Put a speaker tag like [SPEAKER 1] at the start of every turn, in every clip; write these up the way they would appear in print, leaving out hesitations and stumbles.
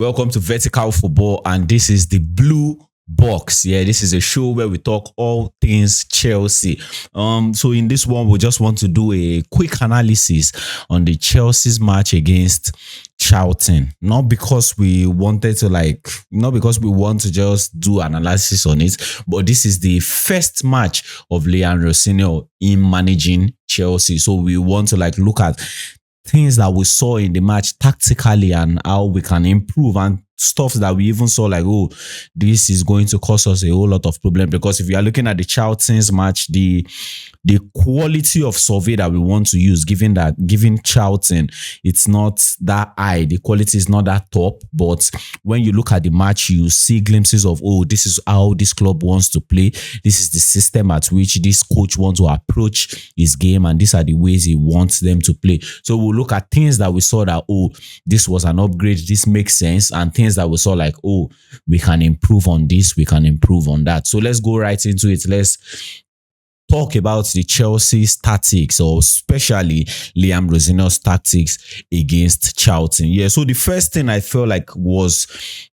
[SPEAKER 1] Welcome to Vertical Football, and this is the Blue Box. Yeah, this is a show where we talk all things Chelsea. So in this one, we just want to do a quick analysis on the Chelsea's match against Charlton. Not because we want to just do an analysis on it, but this is the first match of Liam Rosenior in managing Chelsea. So we want to look at things that we saw in the match tactically and how we can improve, and stuff that we even saw this is going to cause us a whole lot of problem. Because if you are looking at the Charlton's match, the quality of survey that we want to use, given Charlton, it's not that high. The quality is not that top. But when you look at the match, you see glimpses of, this is how this club wants to play. This is the system at which this coach wants to approach his game, and these are the ways he wants them to play. So we'll look at things that we saw that, this was an upgrade, this makes sense, and things that we saw we can improve on this, we can improve on that. So let's go right into it. Let's talk about the Chelsea's tactics, or especially Liam Rosenior's tactics against Charlton. Yeah, so the first thing I felt was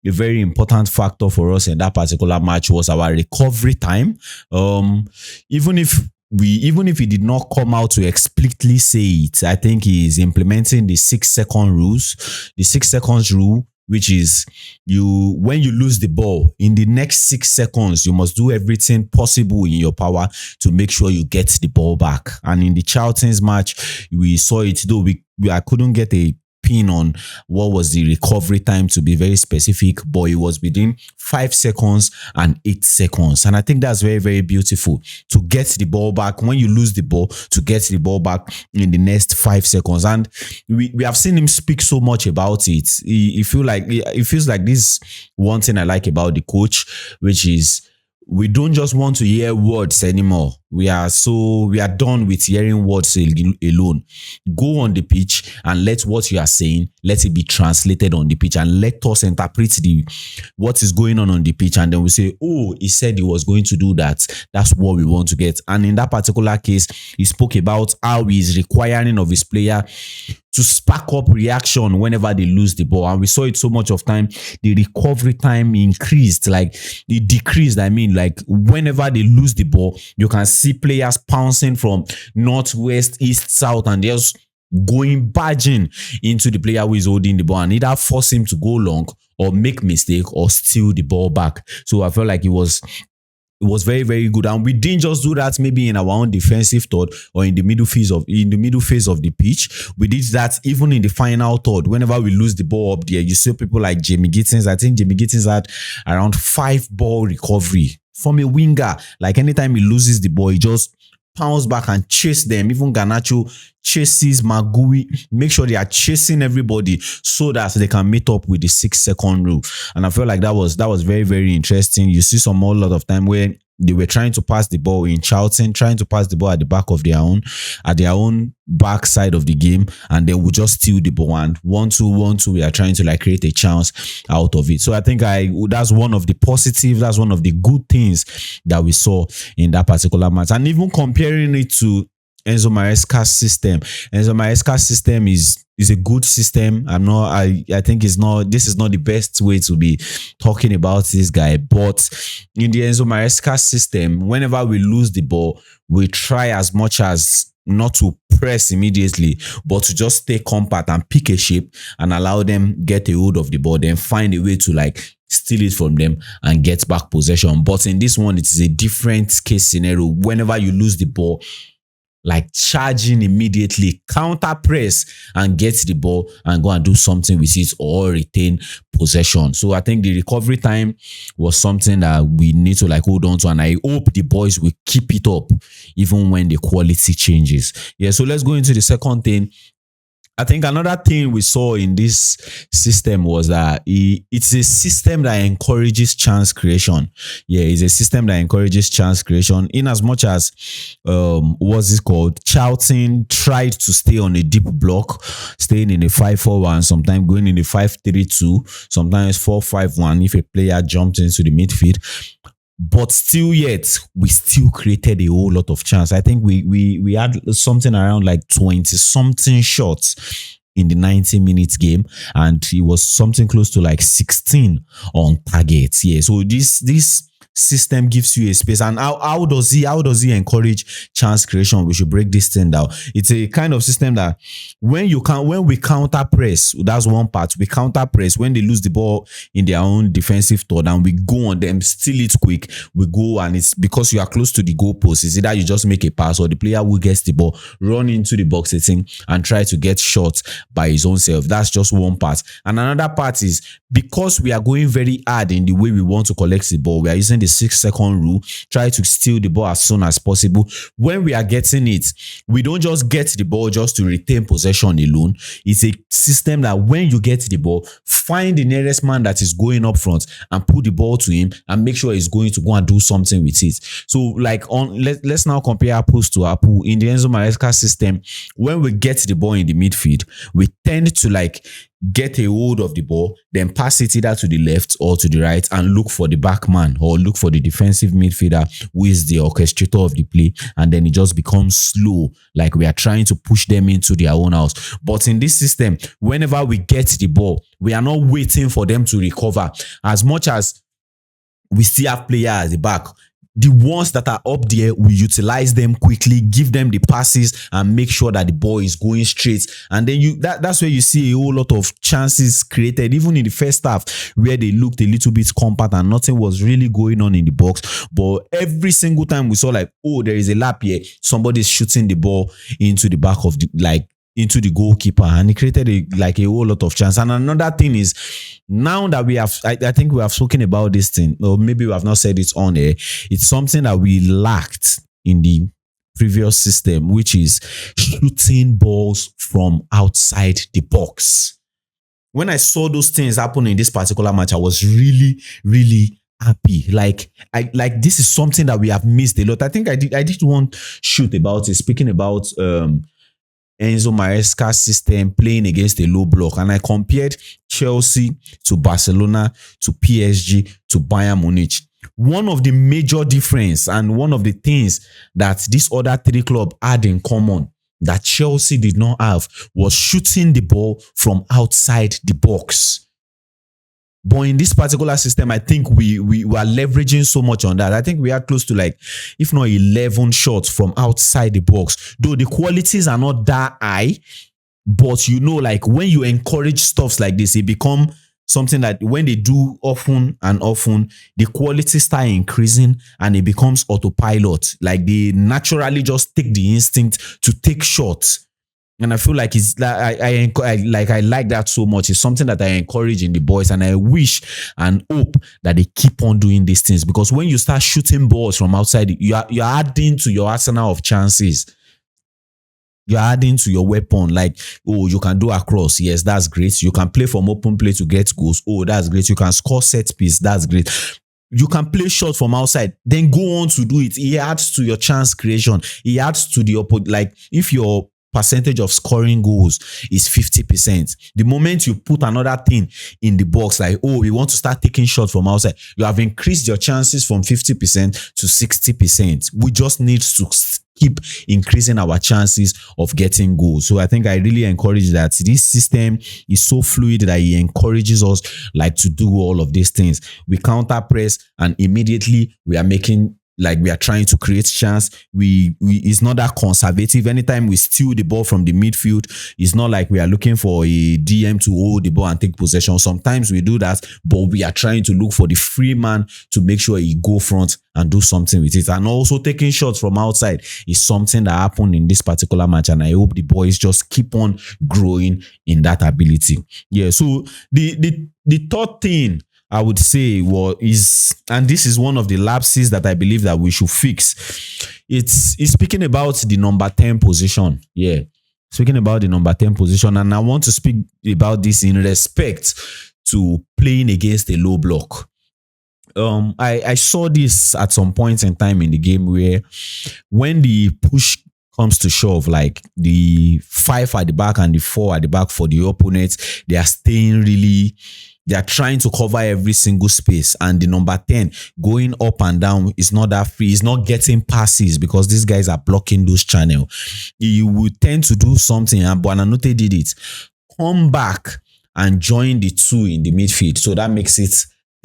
[SPEAKER 1] a very important factor for us in that particular match was our recovery time. Even if he did not come out to explicitly say it, I think he is implementing the 6-second rules. The 6 seconds rule, which is when you lose the ball, in the next 6 seconds, you must do everything possible in your power to make sure you get the ball back. And in the Charlton's match, we saw it, though I couldn't get a pin on what was the recovery time to be very specific, but it was within 5 seconds and 8 seconds. And I think that's very, very beautiful to get the ball back when you lose the ball, to get the ball back in the next 5 seconds. And we have seen him speak so much about it. It feels like this one thing I like about the coach, which is we don't just want to hear words anymore. We are done with hearing words alone. Go on the pitch and let what you are saying, let it be translated on the pitch, and let us interpret what is going on the pitch. And then we say, he said he was going to do that. That's what we want to get. And in that particular case, he spoke about how he is requiring of his player to spark up reaction whenever they lose the ball. And we saw it so much of time. The recovery time increased, it decreased. Whenever they lose the ball, you can see players pouncing from north, west, east, south, and just barging into the player who is holding the ball and either force him to go long or make mistake or steal the ball back. So I felt like it was very, very good. And we didn't just do that maybe in our own defensive third or in the middle phase of the pitch. We did that even in the final third. Whenever we lose the ball up there, you see people like Jamie Gittins. I think Jamie Gittins had around 5 ball recovery from a winger. Anytime he loses the ball, he just pounce back and chase them. Even Garnacho chases Magui, make sure they are chasing everybody so that they can meet up with the 6-second rule. And I feel like that was very, very interesting. You see a lot of time where they were trying to pass the ball in Charlton, trying to pass the ball at the back of their own back side of the game, and then we just steal the ball, and 1-2, we are trying to create a chance out of it. So I think that's one of the positive, that's one of the good things that we saw in that particular match. And even comparing it to Enzo Maresca's system. Enzo Maresca's system is a good system. I think this is not the best way to be talking about this guy. But in the Enzo Maresca system, whenever we lose the ball, we try as much as not to press immediately, but to just stay compact and pick a shape and allow them get a hold of the ball, then find a way to steal it from them and get back possession. But in this one, it is a different case scenario. Whenever you lose the ball, charging immediately, counter press and get the ball and go and do something with it or retain possession. So I think the recovery time was something that we need to hold on to, and I hope the boys will keep it up even when the quality changes. Yeah, so let's go into the second thing. I think another thing we saw in this system was that it's a system that encourages chance creation. Yeah, it's a system that encourages chance creation in as much as, what's it called? Charlton tried to stay on a deep block, staying in a 5-4-1, sometimes going in a 5-3-2, sometimes 4-5-1 if a player jumped into the midfield. But still yet, we still created a whole lot of chance. I think we had something around 20-something shots in the 90 minutes game, and he was something close to like 16 on target. Yeah, so this system gives you a space. And how does he encourage chance creation? We should break this thing down. It's a kind of system that when we counter press, that's one part. We counter press when they lose the ball in their own defensive third, and we go on them, steal it quick. We go, and it's because you are close to the goalpost. It's either you just make a pass, or the player who gets the ball run into the box setting and try to get shot by his own self. That's just one part. And another part is because we are going very hard in the way we want to collect the ball, we are using the 6-second rule, try to steal the ball as soon as possible. When we are getting it, we don't just get the ball just to retain possession alone. It's a system that when you get the ball, find the nearest man that is going up front and put the ball to him and make sure he's going to go and do something with it. So like let's now compare apples to apple. In the Enzo Maresca system, when we get the ball in the midfield, we tend to like get a hold of the ball, then pass it either to the left or to the right and look for the back man or look for the defensive midfielder who is the orchestrator of the play, and then it just becomes slow, like we are trying to push them into their own house. But in this system, whenever we get the ball, we are not waiting for them to recover. As much as we still have players at the back, the ones that are up there, we utilize them quickly, give them the passes, and make sure that the ball is going straight. And then that's where you see a whole lot of chances created, even in the first half, where they looked a little bit compact and nothing was really going on in the box. But every single time we saw like, oh, there is a lap here, somebody's shooting the ball into the back of into the goalkeeper, and it created a whole lot of chance. And another thing is, now that we have, I think we have spoken about this thing, or maybe we have not said it on air, it's something that we lacked in the previous system, which is shooting balls from outside the box. When I saw those things happen in this particular match, I was really, really happy. Like this is something that we have missed a lot. I think I did one shoot about it, speaking about Enzo Maresca's system playing against a low block, and I compared Chelsea to Barcelona to PSG to Bayern Munich. One of the major difference and one of the things that these other three clubs had in common that Chelsea did not have was shooting the ball from outside the box. But in this particular system, I think we were leveraging so much on that. I think we are close to like, if not 11 shots from outside the box. Though the qualities are not that high, but you know, like when you encourage stuffs like this, it become something that when they do often and often, the quality start increasing and it becomes autopilot. Like they naturally just take the instinct to take shots. And I feel like it's like I like that so much. It's something that I encourage in the boys, and I wish and hope that they keep on doing these things, because when you start shooting balls from outside, you're adding to your arsenal of chances. You're adding to your weapon. Like, oh, you can do a cross. Yes, that's great. You can play from open play to get goals. Oh, that's great. You can score set piece. That's great. You can play shots from outside, then go on to do it. It adds to your chance creation. It adds to the opposite. Like if your percentage of scoring goals is 50%. The moment you put another thing in the box, like, oh, we want to start taking shots from outside, you have increased your chances from 50% to 60%. We just need to keep increasing our chances of getting goals. So I think I really encourage that. This system is so fluid that it encourages us like to do all of these things. We counter press and immediately we are making, like we are trying to create chance. It's not that conservative. Anytime we steal the ball from the midfield, it's not like we are looking for a DM to hold the ball and take possession. Sometimes we do that, but we are trying to look for the free man to make sure he go front and do something with it. And also taking shots from outside is something that happened in this particular match, and I hope the boys just keep on growing in that ability. Yeah, so the third thing I would say and this is one of the lapses that I believe that we should fix. It's speaking about the number 10 position. Yeah. Speaking about the number 10 position. And I want to speak about this in respect to playing against a low block. I saw this at some point in time in the game where when the push comes to shove, like the 5 at the back and the 4 at the back for the opponents, they are trying to cover every single space, and the number 10 going up and down is not that free. He's not getting passes because these guys are blocking those channels. He would tend to do something, and Buonanotte did it. come back and join the 2 in the midfield. So that makes it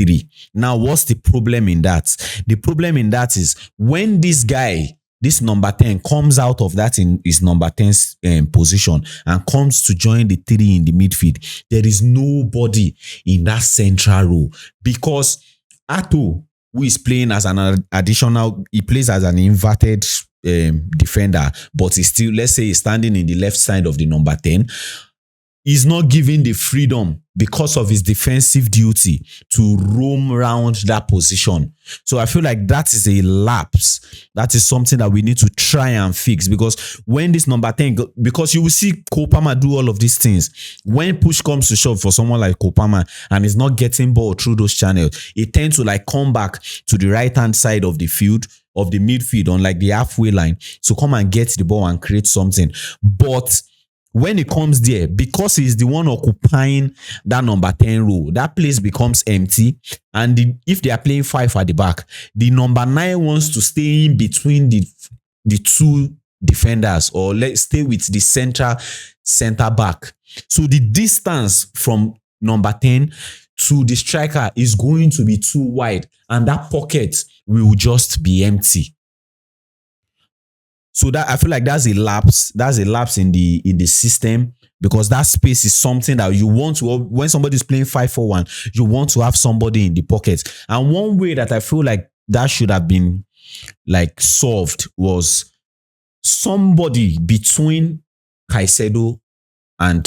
[SPEAKER 1] 3. Now, what's the problem in that? The problem in that is when this guy, this number 10, comes out of that in his number 10's position and comes to join the 3 in the midfield, there is nobody in that central row, because Ato, who is playing as an additional, he plays as an inverted defender, but he's still, let's say he's standing in the left side of the number 10. He's not given the freedom because of his defensive duty to roam around that position. So I feel like that is a lapse. That is something that we need to try and fix, because when this number 10, because you will see Cole Palmer do all of these things. When push comes to shove for someone like Cole Palmer and is not getting ball through those channels, it tends to like come back to the right-hand side of the field, of the midfield, on like the halfway line, to come and get the ball and create something. But when it comes there, because he's the one occupying that number 10 role, that place becomes empty. And if they are playing 5 at the back, the number 9 wants to stay in between the 2 defenders, or let's stay with the center back. So the distance from number 10 to the striker is going to be too wide, and that pocket will just be empty. So that I feel like that's a lapse. That's a lapse in the system, because that space is something that you want to, when somebody's playing 5-4-1, you want to have somebody in the pocket. And one way that I feel like that should have been like solved was somebody between Caicedo and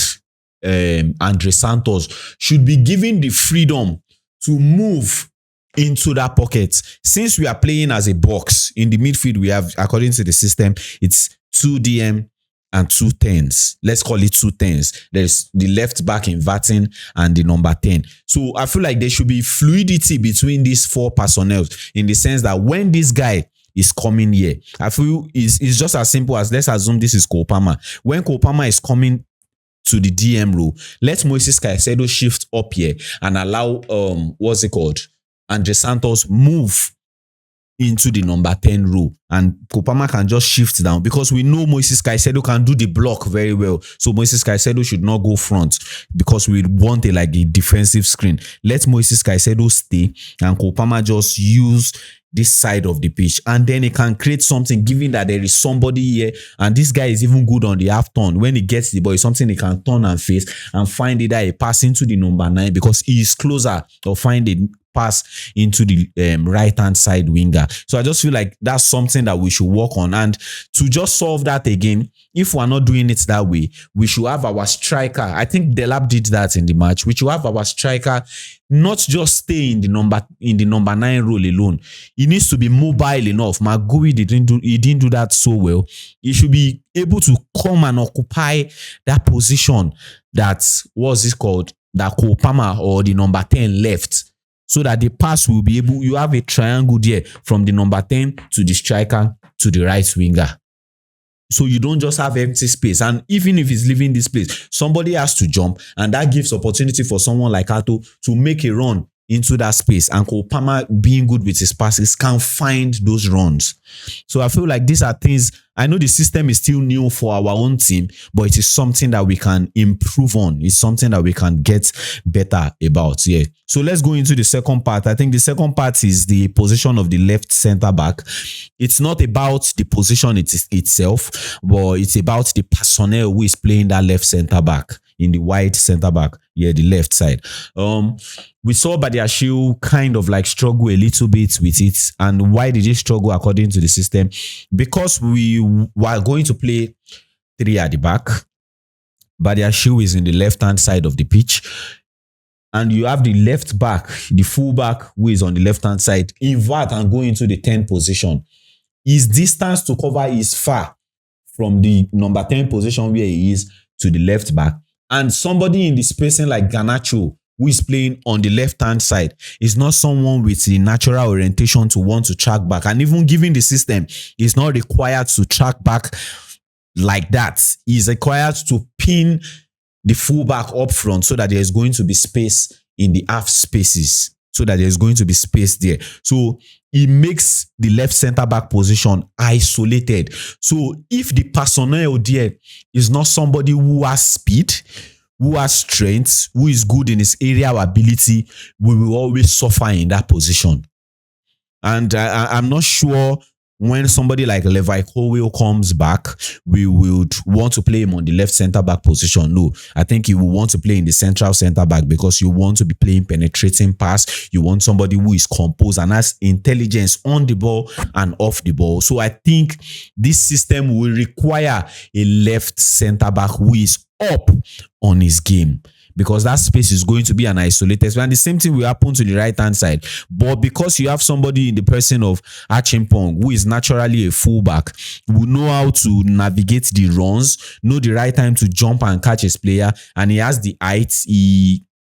[SPEAKER 1] Andre Santos should be given the freedom to move into that pocket. Since we are playing as a box in the midfield, we have, according to the system, it's 2 DM and 2 10s. Let's call it 2 10s. There's the left back inverting and the number 10. So I feel like there should be fluidity between these 4 personnel, in the sense that when this guy is coming here, I feel it's just as simple as, let's assume this is Cole Palmer. When Cole Palmer is coming to the DM row, let Moisés Caicedo shift up here and allow Andre Santos move into the number 10 row, and Cole Palmer can just shift down, because we know Moisés Caicedo can do the block very well. So Moisés Caicedo should not go front, because we want a defensive screen. Let Moisés Caicedo stay and Cole Palmer just use this side of the pitch, and then he can create something, given that there is somebody here, and this guy is even good on the half turn. When he gets the ball, it's something he can turn and face and find either a pass into the number 9, because he is closer, or find a pass into the right-hand side winger. So I just feel like that's something that we should work on. And to just solve that again, if we're not doing it that way, we should have our striker. I think Delap did that in the match. We should have our striker not just stay in the number 9 role alone. He needs to be mobile enough. Magui didn't do that so well. He should be able to come and occupy that position that that Cole Palmer or the number 10 left. So that the pass will be able, you have a triangle there from the number 10 to the striker to the right winger. So you don't just have empty space. And even if he's leaving this place, somebody has to jump, and that gives opportunity for someone like Ato to make a run into that space. And Cole Palmer, being good with his passes, can find those runs. So I feel like these are things, I know the system is still new for our own team, but it is something that we can improve on. It's something that we can get better about. Yeah. So let's go into the second part. I think the second part is the position of the left center back. It's not about the position itself, but it's about the personnel who is playing that left center back, in the wide center back, the left side. We saw Badiashile kind of like struggle a little bit with it. And why did he struggle according to the system? Because we were going to play 3 at the back. Badiashile is in the left-hand side of the pitch. And you have the left back, the full back, who is on the left-hand side, invert and go into the 10 position. His distance to cover is far from the number 10 position where he is to the left back. And somebody in the spacing like Garnacho, who is playing on the left-hand side, is not someone with the natural orientation to want to track back. And even given the system, he's not required to track back like that. He's required to pin the fullback up front, so that there is going to be space in the half spaces, so that there is going to be space there. So he makes the left center back position isolated. So if the personnel there is not somebody who has speed, who has strength, who is good in his area of ability, we will always suffer in that position. And I'm not sure when somebody like Levi Colwill comes back, we would want to play him on the left centre-back position. No, I think you will want to play in the central centre-back because you want to be playing penetrating pass. You want somebody who is composed and has intelligence on the ball and off the ball. So I think this system will require a left centre-back who is up on his game, because that space is going to be an isolated space. And the same thing will happen to the right-hand side. But because you have somebody in the person of Achimpong, who is naturally a fullback, who know how to navigate the runs, know the right time to jump and catch his player, and he has the height,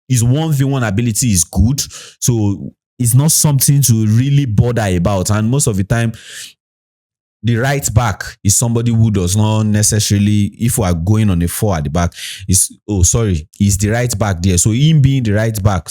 [SPEAKER 1] his 1v1 ability is good. So it's not something to really bother about. And most of the time, the right back is somebody who does not necessarily, if we are going on a 4 at the back, he's the right back there. So him being the right back,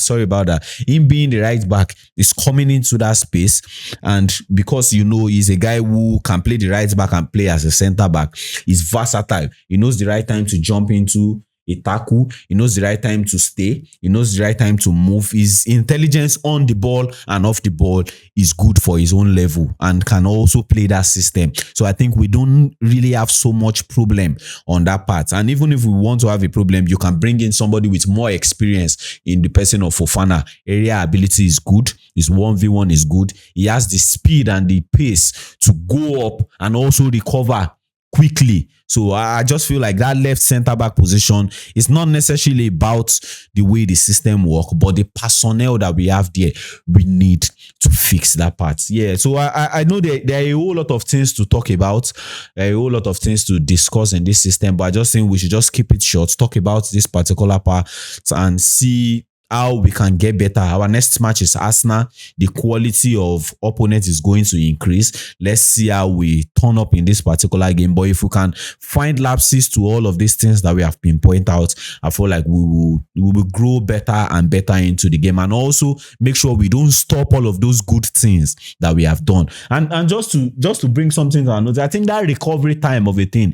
[SPEAKER 1] him being the right back is coming into that space. And because he's a guy who can play the right back and play as a centre back, he's versatile. He knows the right time to jump into a tackle. He knows the right time to stay. He knows the right time to move. His intelligence on the ball and off the ball is good for his own level and can also play that system. So I think we don't really have so much problem on that part. And even if we want to have a problem, you can bring in somebody with more experience in the person of Fofana. Area ability is good. His 1v1 is good. He has the speed and the pace to go up and also recover quickly. So I just feel like that left centre-back position is not necessarily about the way the system works, but the personnel that we have there, we need to fix that part. Yeah, so I know there are a whole lot of things to talk about, a whole lot of things to discuss in this system, but I just think we should just keep it short, talk about this particular part and see how we can get better. Our next match is Arsenal. The quality of opponent is going to increase. Let's see how we turn up in this particular game. But if we can find lapses to all of these things that we have been pointed out, I feel like we will grow better and better into the game, and also make sure we don't stop all of those good things that we have done. And just to bring something to our notice, I think that recovery time of a thing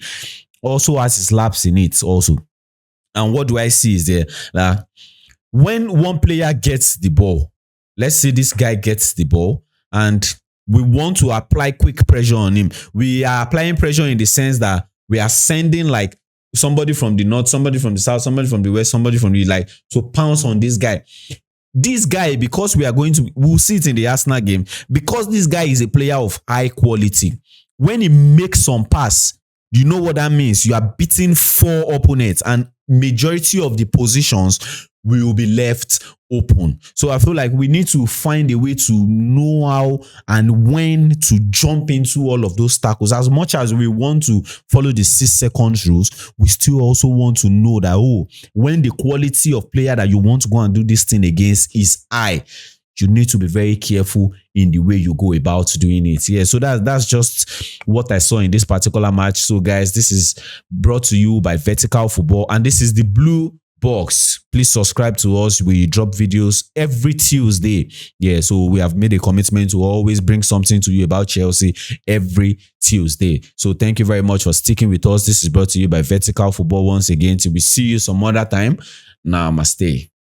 [SPEAKER 1] also has its lapse in it also. And what do I see is there that when one player gets the ball, let's say this guy gets the ball and we want to apply quick pressure on him. We are applying pressure in the sense that we are sending like somebody from the north, somebody from the south, somebody from the west, somebody from the to pounce on this guy. This guy, because we'll see it in the Arsenal game, because this guy is a player of high quality. When he makes some pass, you know what that means? You are beating 4 opponents and majority of the positions will be left open. So I feel like we need to find a way to know how and when to jump into all of those tackles. As much as we want to follow the 6 seconds rules, we still also want to know that, when the quality of player that you want to go and do this thing against is high, you need to be very careful in the way you go about doing it. Yeah, so that's just what I saw in this particular match. So guys, this is brought to you by Vertical Football, and this is the Blue Box. Please subscribe to us. We drop videos every Tuesday. Yeah, so we have made a commitment to always bring something to you about Chelsea every Tuesday. So thank you very much for sticking with us. This is brought to you by Vertical Football once again. Till we see you some other time. Namaste.